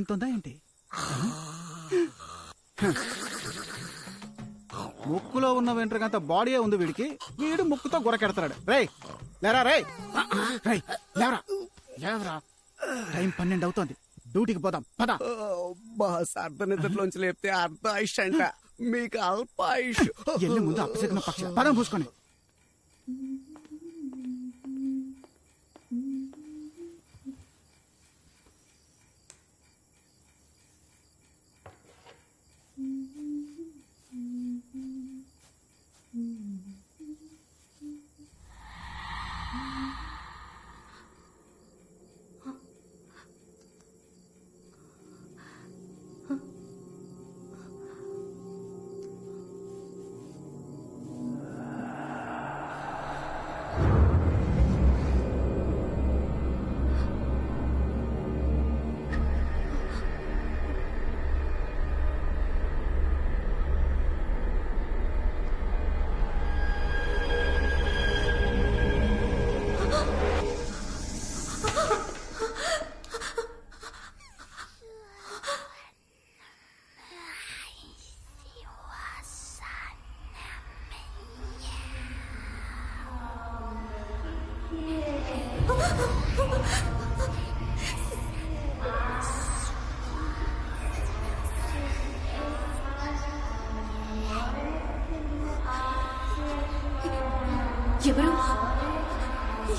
ఇంత ఉందా ఏంటి? ముక్కులో ఉన్న వెంట్రుకంత బాడీ ఉంది వీడికి, వీడు ముక్కుతో గురకెడతాడు. రేయ్ లేరా, రేయ్ లేవరా, లేవరా. టైం 12 అవుతోంది, డ్యూటీకి పోదాం పద. బాస్ అర్ధనిద్రలోంచి లేపితే అర్ధ ఆయుష్ అంట, మీకు అల్ప ఆయుష్. ఎల్లి ముందు అప్పసెక్కిన పక్షి పదం పూసుకొని.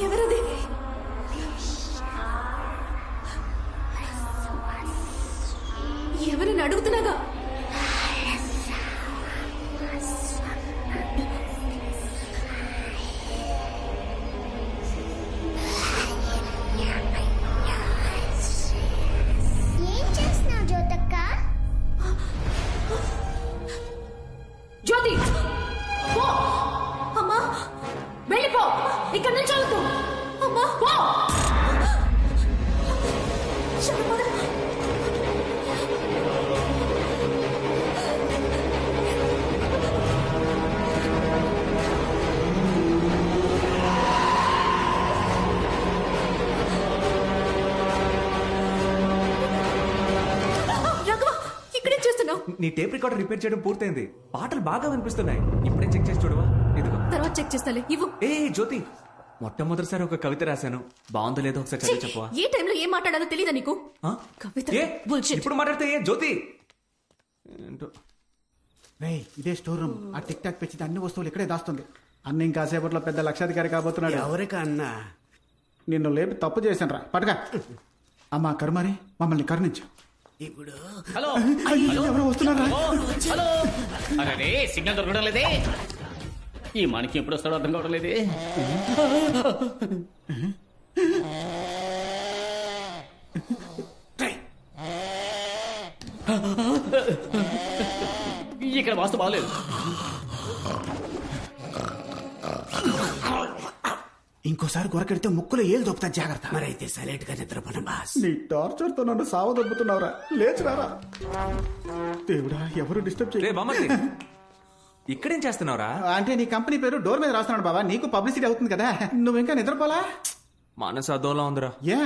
ఎవరది? ఎవరిని అడుగుతున్నాగా? ఏం చేస్తున్నావు జ్యోతక్క? జ్యోతి పో అమ్మా, వెళ్ళిపో, ఇక్కడ నుంచి అవుతూ అమ్మా పో. నీ టేప్ రికార్డర్ రిపేర్ చేయడం పూర్తయింది. పాటలు బాగా వినిపిస్తున్నాయి. ఇప్పుడే చెక్ చేసి చూడవా? ఇదిగో. తర్వాత చెక్ చేస్తాలే, ఇవ్వు. ఏ జ్యోతి, మొట్టమొదటిసారి ఒక కవిత రాశాను, బాగుందో లేదో ఒకసారి చదివి చెప్పవా? ఏ టైంలో ఏం మాట్లాడాలో తెలీదా నీకు? కవిత ఇప్పుడు మాట్లాడితే జ్యోతి ఏంటో. రేయ్ ఇదే స్టోర్ రూమ్. ఆ టిక్ టాక్ పెంచితే అన్ని వస్తువులు ఇక్కడే దాస్తుంది. అన్న ఇంకాసేపట్లో పెద్ద లక్షాధికారి కాబోతున్నాడు. ఎవరికా అన్నా? నిన్ను లేపి తప్పు చేశాను రా, పట్టుగా. అమ్మా కర్మని మమ్మల్ని కరుణించు. ఇప్పుడు హలో ఎవరో వస్తున్నారా? హలో, అరే సిగ్నల్ దొరకడం లేదే. ఈ మనకి ఎప్పుడు వస్తాడో అర్థం కావడం లేదే. ఇక్కడ వాస్తు బాగలేదు. ఇంకోసారి గొరకెడితే ముక్కులో ఏళ్ళు దొప్పుతా, జాగ్రత్త. మరైతే సైలెంట్ గా నిద్రపోన బాస్. నీ టార్చర్ తో నన్ను సావ దొబ్బుతున్నావురా, లేచురారా. దేవుడా, ఎవరు డిస్టర్బ్ చేయ. ఇక్కడేం చేస్తున్నావురా? అంటే నీ కంపెనీ పేరు డోర్ మీద రాస్తున్నాడు బాబా, నీకు పబ్లిసిటీ అవుతుంది కదా. నువ్వు ఇంకా నిద్రపోలా? మనసు అదోలా ఉందిరా. ఏ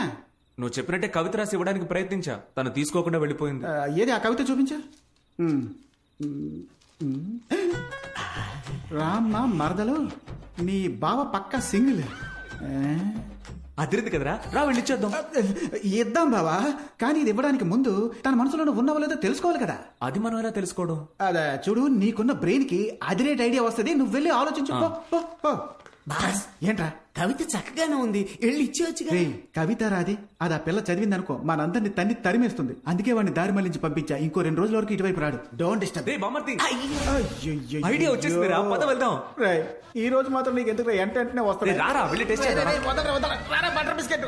నువ్వు చెప్పినట్టే కవిత రాసి ఇవ్వడానికి ప్రయత్నించా, తను తీసుకోకుండా వెళ్ళిపోయింది. ఏది ఆ కవిత చూపించా? రామ్మా మరదలు, నీ బావ పక్క సింగిల్. అదిరింది కదరా, రా వెళ్ళిచ్చేద్దాం. ఇద్దాం బావా, కానీ ఇది ఇవ్వడానికి ముందు తన మనసులో ఉన్నవో లేదో తెలుసుకోవాలి కదా. అది మనం ఎలా తెలుసుకోవడం? అదే చూడు, నీకున్న బ్రెయిన్ కి అదిరేట్ ఐడియా వస్తుంది, నువ్వు వెళ్ళి ఆలోచించు. బాస్ ఏంట్రా? కవిత చక్కగానే ఉంది, వెళ్ళి ఇచ్చేవచ్చు. కవిత రాది, అది ఆ పిల్ల చదివింది అనుకో, మనందరిని తన్ని తరిమేస్తుంది. అందుకే వాడిని దారి మళ్లించి పంపించా. ఇంకో 2 రోజుల వరకు ఇటువైపు రాడు. Don't disturb. ఐడియా వచ్చేసింది రా, పద వెళ్దాం. ఈ రోజు మాత్రం నీకు ఎందుకు వెంటనే వస్తుంది. రారా వెళ్ళి టెస్ట్ చేద్దాం. Butter biscuit.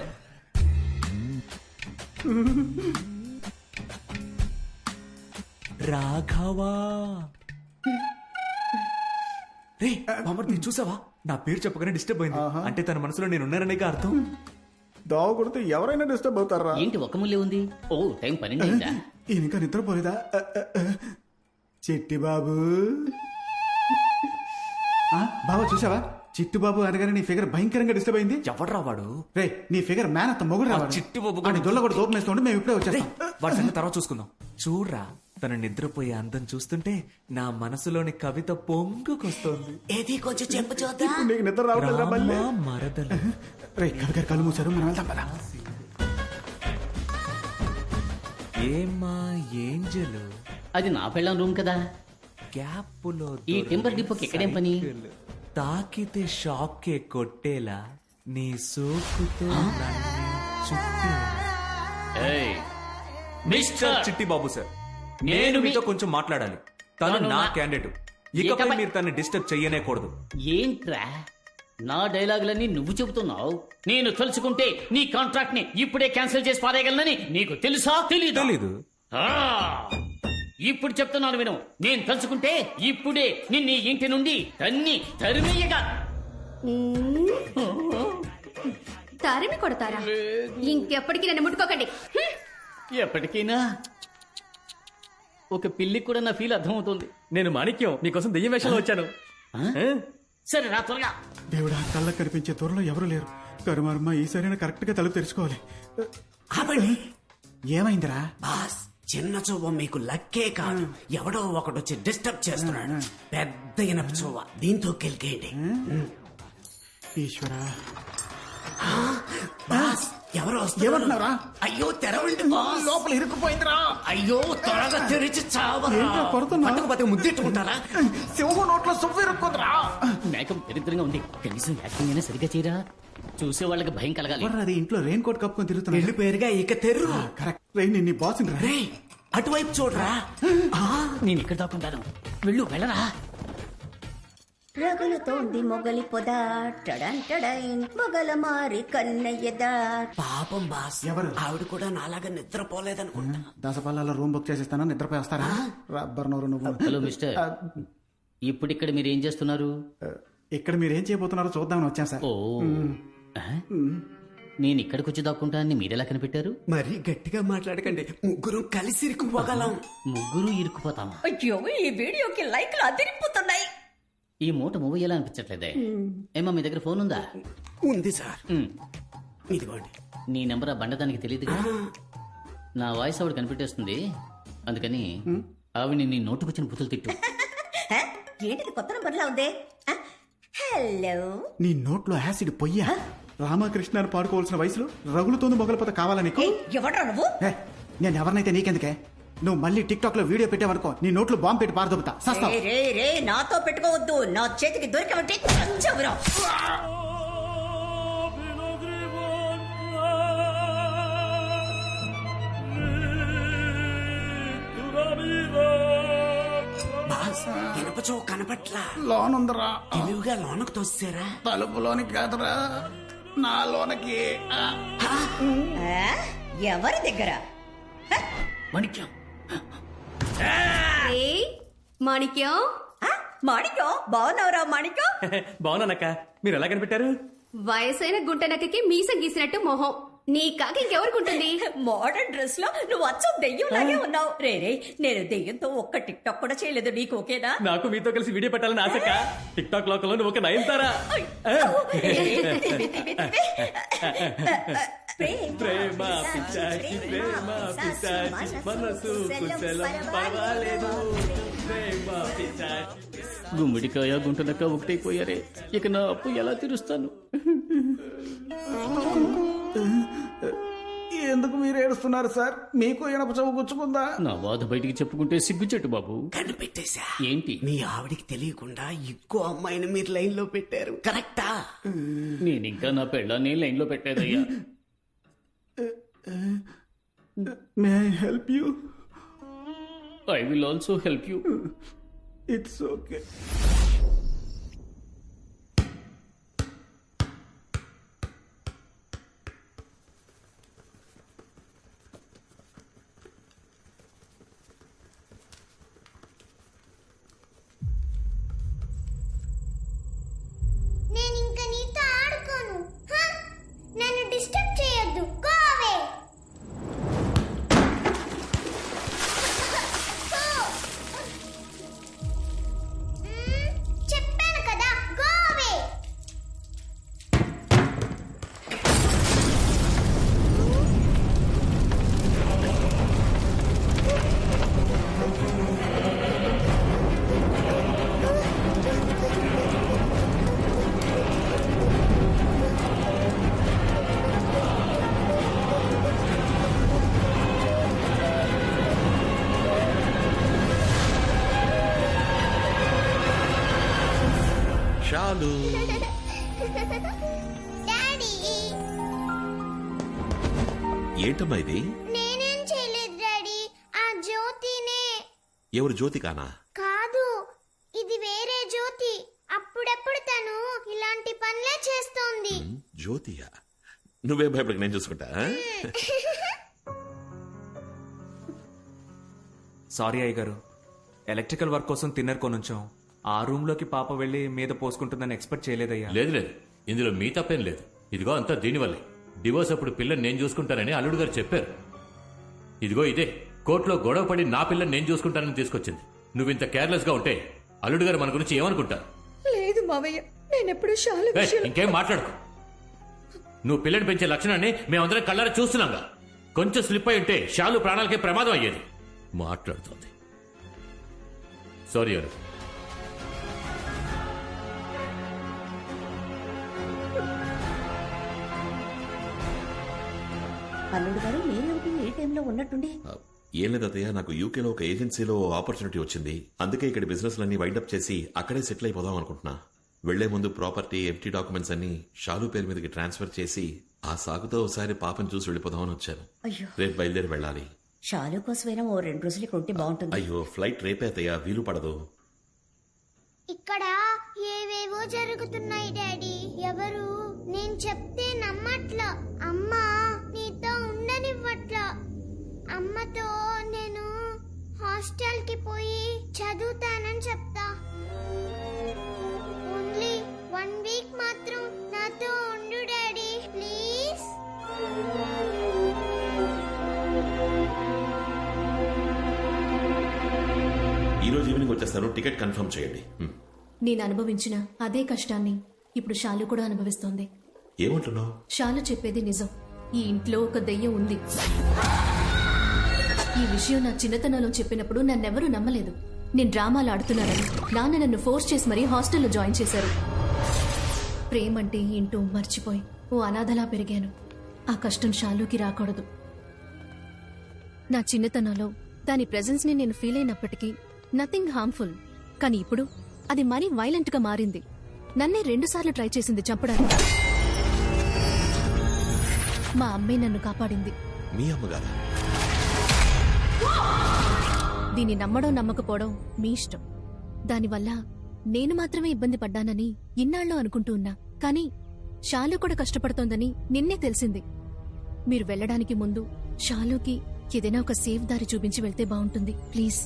రాఘవా, రే బామర్ది చూసావా? నా పేరు చెప్పగానే డిస్టర్బ్ అయింది. అంటే తన మనసులో నేను ఉన్నాననే అర్థం. దావ కొడితే ఎవరైనా డిస్టర్బ్ అవుతారా? ఏంటి ఒక ముల్లే ఉంది? ఓ టైం 12 అయిందా? ఇంకా నిద్రపోలేదా? చిట్టి బాబు, బాబా చూసావా? చిట్టుబాబు అనగానే నీ ఫిగర్ భయంకరంగా డిస్టర్బ్ అయింది. ఎవడ్రా వాడు? రే నీ ఫిగర్ మ్యాన్ అంత మొగుడు ఆ రావాలి. చిట్టుబాబు అని దొల్ల కూడా దూపం వేస్తుంటే మేము ఇప్పుడే వచ్చేస్తాం. వాడి సంగతి తర్వాత చూసుకుందాం. చూడ్రా, తన నిద్రపోయే అందం చూస్తుంటే నా మనసులోని కవిత పొంగుకొస్తోంది. ఏది కొంచెం చెప్పు చూద్దాం. ఇప్పుడు నీకు నిద్ర రావట్లేదురా మళ్ళీ? రామ మరదలు. రే కవి గారు కళ్ళు మూసారు, మనం వెళ్దాం పద. ఏమ్మా ఏంజలు, అది నా పెళ్ళం రూమ్ కదా. గ్యాప్పులో ఈ టెంపర్ డిపోకి ఎక్కడేం పని? తాకితే షాకే కొట్టేలా నీ సోకుతో నన్ను చుట్టేలా. ఏయ్, మిస్టర్ చిట్టి బాబు సార్, నేను మీతో కొంచెం మాట్లాడాలి. తను తను నా నా- క్యాండిడేట్. ఇకపై ఇకపై- మీరు తను డిస్టర్బ్ చెయ్యనేకూడదు. ఏంట్రా నా డైలాగులన్నీ నువ్వు చెబుతున్నావు? నేను తలుచుకుంటే నీ కాంట్రాక్ట్ ని ఇప్పుడే క్యాన్సిల్ చేసి పారేయగలనని నీకు తెలుసా? తెలీదు. ఆ, ఇప్పుడు చెప్తున్నాను విను. నేను తలుచుకుంటే ఇప్పుడే నిన్ను ఈ ఇంటి నుండి తరిమేయగా. తరిమి కొడతారా? ఇంకెప్పటికీ నన్ను ముట్టుకోకండి. హ్మ్. ఎప్పటికైనా ఒక పిల్లికి కూడా నా ఫీల్ అర్థమవుతుంది. నేను మాణిక్యం మీకోసం దెయ్యం వేషంలో వచ్చాను. సరే రా త్వరగా. దేవుడా, కళ్ళకు కనిపించే త్వరలో ఎవరు లేరు. కరుమారమ్మ ఈసారైనా కరెక్ట్ గా తలుపు తెరుచుకోవాలి. ఆపండి ఏమైందిరా? బాస్, చిన్న చూవ మీకు లక్కే కాదు, ఎవడో ఒకడు వచ్చి డిస్టర్బ్ చేస్తున్నాడు. పెద్ద ఇనప చూవ, దీంతో కెలికేయండి. ఈశ్వరా, బాస్, ఎవరో వస్తున్నారు. ఏమంటున్నారా? అయ్యో తెరవండి బాస్. లోపల ఇరుక్కుపోయిందిరా. అయ్యో త్వరగా తెరిచి చావరా. ఏంట్రా కొడుతున్నా? పట్టుకుపోతే ముద్దెట్టుకుంటారా? సింహం నోట్లో సువ్వు ఇరుక్కుందిరా. మేకం దరిద్రంగా ఉంది. కనీసం యాక్టింగ్ అయినా సరిగ్గా చేయరా. చూసే వాళ్ళకి భయం కలగాలి. ఎవర్రా అది ఇంట్లో రెయిన్ కోట్ కప్పుకొని తిరుగుతున్నా? వెళ్ళిపోయారుగా, ఇక తెర్రు. కరెక్ట్. రెయిన్ నీ బాస్ రా. రేయ్, అటువైపు చూడరా. నేను ఇక్కడ దాక్కుంటాను. వెళ్ళరా. రగులుతోంది మొగలి పొద టడంటడైన్ మొగల మారి కన్నయ్యదా. పాపం బాస్, ఎవరు? ఆవిడ కూడా నాలాగా నిద్రపోలేదనుకుంటా. దసపల్లాలో రూమ్ బుక్ చేసిస్తాను, నిద్రపోయి వస్తారా? రబ్బర్ నోరు నువ్వు. హలో మిస్టర్, ఇప్పుడు ఇక్కడ మీరు ఏం చేస్తున్నారు? ఇక్కడ మీరేం చేయబోతున్నారో చూద్దామని వచ్చాం సార్. ఓ, ఆ? నేను ఇక్కడికి వచ్చి దాక్కుంటానని మీరెలా కనిపెట్టారు? మరి గట్టిగా మాట్లాడకండి, ముగ్గురు కలిసి ఇరుక్కుపోగలం. ముగ్గురు ఇరుక్కుపోతామా? అయ్యో, ఈ వీడియోకి లైక్లు అదిరిపోతున్నాయి. ఈ మూట మూవ్ ఎలా అనిపించట్లేదే. ఏమా మీ దగ్గర ఫోన్ ఉందా? ఉంది సార్, ఉమ్. ఇదిగోండి. నీ నెంబర్ ఆ బండదానికి తెలియదుగా. నా వాయిస్ ఆవిడ కనిపెట్టేస్తుంది. అందుకని ఆవిడ నీ నోటుకొచ్చిన బుతులు తిట్టు. హ? ఏంటిది కొత్త నంబర్లా ఉంది? ఆ, హలో. నీ నోట్లో యాసిడ్ పొయ్యా? రామకృష్ణ అని పాడుకోవాల్సిన వయసులో రగులుతోంది మొగలపోత కావాలా నీకు? ఏయ్, ఎవడ్రా నువ్వు? ఏ, నేను ఎవరినైతే నీకెందుకే? నువ్వు మళ్ళీ టిక్ టాక్ లో వీడియో పెట్టావనుకో, నీ నోట్లో బాంబు పెట్టి పారదొబ్బుతా. సస్తావు. రే రే రే, నాతో పెట్టుకోవద్దు. నా చేతికి దొరికమంటే చంచవురా. బాస్, ఇనపచో కనపట్లా. లోనుందరా. తెలివిగా లోనకు తోసారా? తలుపులోనికి కాదురా, నా లోనకి. ఆ? ఎవరి దగ్గర? మాణిక్యం, ఏయ్, మాణిక్యం, ఆ, మాణిక్యం, బాగున్నావురా మాణిక్యం? బాగున్నానక్క, మీరు ఎలా కనిపెట్టారు? వయసైన గుంటనక్కకి మీసం గీసినట్టు మొహం. నీ కాక ఇంకెవరికుంటుంది? మోడర్న్ డ్రెస్ లో నువ్వు అచ్చం దెయ్యం లాగే ఉన్నావు. రే రే, నేను దెయ్యంతో ఒక్క టిక్ టాక్ కూడా చేయలేదు. నీకు ఓకేనా? నాకు మీతో కలిసి వీడియో పెట్టాలని ఆశక్క. టిక్ టాక్ లోకంలో నువ్వు ఒక నయనతారా. ప్రేమ పిచ్చాచి, ప్రేమ పిచ్చాచి, మనసు కుశలం పర్వాలేదు. ప్రేమ పిచ్చాచి. గుమ్మిడికాయ గుంటనక్క ఒకటైపోయారే. ఇక నా అప్పు ఎలా తీరుస్తాను? ఎందుకు మీరు ఏడుస్తున్నారు సార్? మీకు ఇనప చౌ గుచ్చుకుందా? నా బాధ బయటికి చెప్పుకుంటే సిగ్గుచెట్టు బాబు. కనిపెట్టేశా. ఏంటి? మీ ఆవిడికి తెలియకుండా ఇంకో అమ్మాయిని మీరు లైన్ లో పెట్టారు. కరెక్టా? నేను ఇంకా నా పెళ్ళాన్ని లైన్ లో పెట్టేదయ్యా. May I help you? I will also help you. It's okay. నేను ఇంకా నీతో ఆడుకోను. హ? నన్ను డిస్టర్బ్ చేయొద్దు. Go away. షాలు డాడీ ఏంటమ్మా ఇది? నేనేం చేయలేదు డాడీ, ఆ జ్యోతినే. ఎవరు జ్యోతి కానా? కాదు, ఇది వేరే జ్యోతి. అప్పుడప్పుడు తను ఇలాంటి పనులే చేస్తోంది. జ్యోతియా? నువ్వే భయపడక, నేను చూసుకుంటా. సారీ అయ్య గారు, ఎలక్ట్రికల్ వర్క్ కోసం తిన్నర్ కొనుంచాం. ఆ రూమ్ లోకి పాప వెళ్లి మీద పోసుకుంటుందని ఎక్స్పెక్ట్ చేయలేదయ్యా. లేదు లేదు, ఇందులో మీ తప్పేం లేదు. ఇదిగో అంతా దీనివల్లే. డివోర్స్ అప్పుడు పిల్లని నేను చూసుకుంటానని అల్లుడు గారు చెప్పారు. ఇదిగో ఇదే కోర్టులో గొడవ పడి నా పిల్లని నేను చూసుకుంటానని తీసుకొచ్చింది. నువ్వు ఇంత కేర్లెస్ గా ఉంటే అల్లుడు గారు మన గురించి ఏమనుకుంటారు? లేదు మావయ్య, నేనెప్పుడు షాలు ఏయ్, ఇంకేం మాట్లాడుకో. నువ్వు పిల్లని పెంచే లక్షణాన్ని మేమందరం కళ్ళారా చూస్తున్నాంగా. కొంచెం స్లిప్ అయి ఉంటే షాలు ప్రాణాలకే ప్రమాదం అయ్యేది. మాట్లాడుతోంది. సారీ అను. అల్లుడు గారు మీరేమిటి ఏ టైంలో ఉన్నట్టుండి? ఏం లేదు అత్తయ్య, నాకు యూకేలో ఒక ఏజెన్సీలో ఆపర్చునిటీ వచ్చింది. అందుకే ఇక్కడ బిజినెస్ లన్నీ వైండప్ చేసి అక్కడే సెటిల్ అయిపోదాం అనుకుంటున్నా. వెళ్లే ముందు ప్రాపర్టీ, ఎంటీ డాక్యుమెంట్స్ అన్ని షాలు పేరు మీదకి ట్రాన్స్ఫర్ చేసి ఆ సాగుతో ఒకసారి పాపను చూసి వెళ్ళిపోదామని వచ్చాను. అయ్యో, రేపు బయలుదేరి వెళ్ళాలి. షాలు కోసమైనా ఓ 2 రోజులు ఇక్కడ ఉంటే బాగుంటుంది. అయ్యో, ఫ్లైట్ రేపే అత్తయ్య, వీలు పడదు. ఇక్కడ ఏవేవో జరుగుతున్నాయి డాడీ. ఎవరు నేను చెప్తే నమ్మట్లా. అమ్మా నీతో ఉండనివ్వట్లా. అమ్మతో నేను హాస్టల్ కి పోయి చదువుతానని చెప్తా. ఓన్లీ 1 వీక్ మాత్రం నాతో ఉండు డాడీ, ప్లీజ్. ఈ రోజు ఈవినింగ్ వచ్చేస్తాను. టికెట్ కన్ఫర్మ్ చేయండి. నేను అనుభవించిన అదే కష్టాన్ని ఇప్పుడు షాలు కూడా అనుభవిస్తోంది. ఏమంటున్నావు? షాలు చెప్పేది నిజం. ఈ ఇంట్లో ఒక దెయ్యం ఉంది. ఈ విషయం నా చిన్నతనంలో చెప్పినప్పుడు నన్నెవరూ నమ్మలేదు. నేను డ్రామాలు ఆడుతున్నానని నాన్న నన్ను ఫోర్స్ చేసి మరీ హాస్టల్లో జాయిన్ చేశారు. ప్రేమంటే ఏంటో మర్చిపోయి ఓ అనాథలా పెరిగాను. ఆ కష్టం షాలుకి రాకూడదు. నా చిన్నతనంలో దాని ప్రెజెన్స్ ని నేను ఫీల్ అయినప్పటికీ నథింగ్ హార్మ్ఫుల్. కానీ ఇప్పుడు అది మరీ వైలెంట్ గా మారింది. నన్నే 2 సార్లు ట్రై చేసింది చంపడానికి. మా అమ్మే నన్ను కాపాడింది. మీ అమ్మగారా? దీన్ని నమ్మడం నమ్మకపోవడం మీ ఇష్టం. దానివల్ల నేను మాత్రమే ఇబ్బంది పడ్డానని ఇన్నాళ్ళు అనుకుంటూ ఉన్నా. కానీ షాలు కూడా కష్టపడుతోందని నిన్నే తెలిసింది. మీరు వెళ్ళడానికి ముందు షాలుకి ఏదైనా ఒక సేఫ్ దారి చూపించి వెళ్తే బాగుంటుంది ప్లీజ్.